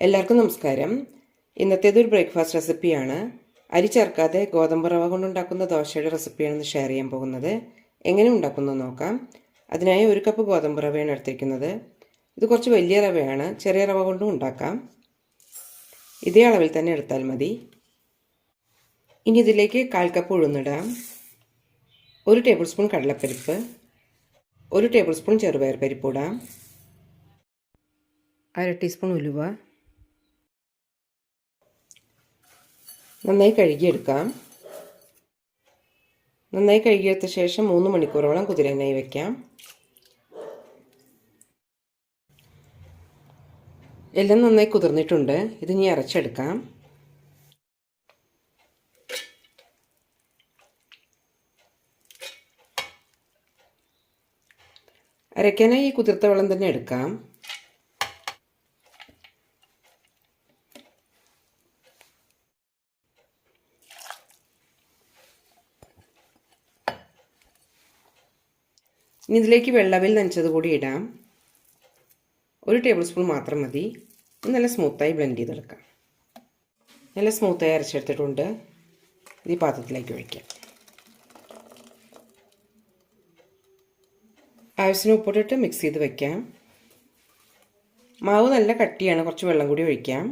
എല്ലാവർക്കും നമസ്കാരം. ഇന്നത്തേതൊരു ബ്രേക്ക്ഫാസ്റ്റ് റെസിപ്പിയാണ്. അരി ചേർക്കാതെ ഗോതമ്പ് റവ കൊണ്ടുണ്ടാക്കുന്ന ദോശയുടെ റെസിപ്പിയാണ് ഷെയർ ചെയ്യാൻ പോകുന്നത്. എങ്ങനെ ഉണ്ടാക്കുന്നത് നോക്കാം. അതിനായി 1 കപ്പ് ഗോതമ്പ് റവയാണ് എടുത്തിരിക്കുന്നത്. ഇത് കുറച്ച് വലിയ റവയാണ്, ചെറിയ റവ കൊണ്ടും ഉണ്ടാക്കാം. ഇതേ അളവിൽ തന്നെ എടുത്താൽ മതി. ഇനി ഇതിലേക്ക് 1/4 കപ്പ് ഉഴുന്നിടാം, 1 ടേബിൾ സ്പൂൺ കടലപ്പരിപ്പ്, 1 ടേബിൾ സ്പൂൺ ചെറുപയർ പരിപ്പ് ഇടാം, 1/2 ടീസ്പൂൺ ഉലുവ. നന്നായി കഴുകിയെടുക്കാം. നന്നായി കഴുകിയെടുത്ത ശേഷം 3 മണിക്കൂറോളം കുതിരാനായി വയ്ക്കാം. എല്ലാം നന്നായി കുതിർന്നിട്ടുണ്ട്. ഇത് ഇനി അരച്ചെടുക്കാം. അരയ്ക്കാനായി ഈ കുതിർത്ത വെള്ളം തന്നെ എടുക്കാം. ഇനി ഇതിലേക്ക് വെള്ളവിൽ നനച്ചത് കൂടി ഇടാം. 1 ടേബിൾ സ്പൂൺ മാത്രം മതി. നല്ല സ്മൂത്തായി ബ്ലെൻഡ് ചെയ്തെടുക്കാം. നല്ല സ്മൂത്തായി അരച്ചെടുത്തിട്ടുണ്ട്. ഇത് ഈ പാത്രത്തിലേക്ക് ഒഴിക്കാം. ആവശ്യത്തിന് ഉപ്പിട്ടിട്ട് മിക്സ് ചെയ്ത് വയ്ക്കാം. മാവ് നല്ല കട്ടിയാണ്, കുറച്ച് വെള്ളം കൂടി ഒഴിക്കാം.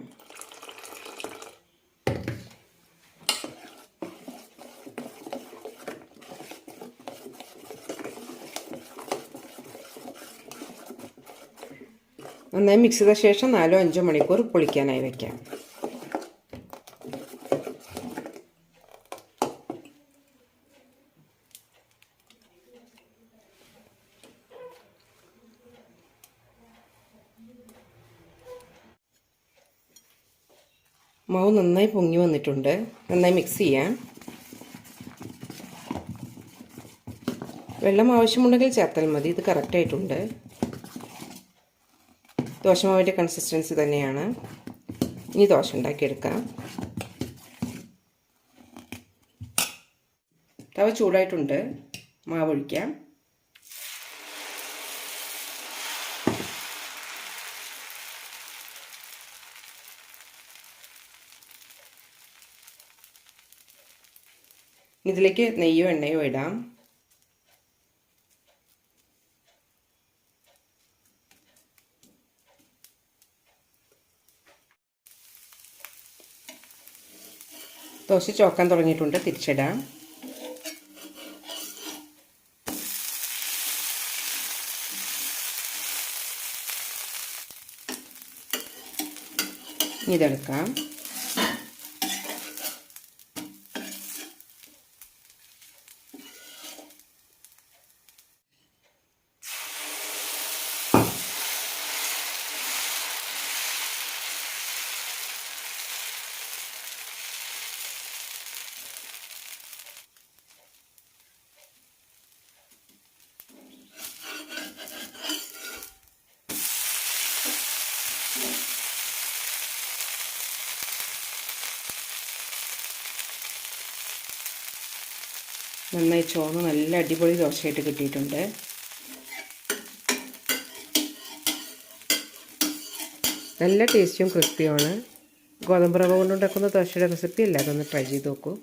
നന്നായി മിക്സ് ചെയ്ത ശേഷം 4-5 മണിക്കൂർ പൊളിക്കാനായി വയ്ക്കാം. മാവ് നന്നായി പൊങ്ങി വന്നിട്ടുണ്ട്. നന്നായി മിക്സ് ചെയ്യാം. വെള്ളം ആവശ്യമുണ്ടെങ്കിൽ ചേർത്താൽ മതി. ഇത് കറക്റ്റായിട്ടുണ്ട്. ദോശമാവിൻ്റെ കൺസിസ്റ്റൻസി തന്നെയാണ്. ഇനി ദോശ ഉണ്ടാക്കിയെടുക്കാം. തവ ചൂടായിട്ടുണ്ട്. മാവ് ഒഴിക്കാം. ഇതിലേക്ക് നെയ്യോ എണ്ണയോ ഇടാം. ദോശ ചോക്കാൻ തുടങ്ങിയിട്ടുണ്ട്. തിരിച്ചിടാം. ഇതെടുക്കാം. നന്നായി ചോന്ന് നല്ല അടിപൊളി ദോശയായിട്ട് കിട്ടിയിട്ടുണ്ട്. നല്ല ടേസ്റ്റും ക്രിസ്പിയുമാണ്. ഗോതമ്പ് റവ കൊണ്ടുണ്ടാക്കുന്ന ദോശയുടെ റെസിപ്പി എല്ലാവരും ഒന്ന് ട്രൈ ചെയ്ത് നോക്കൂ.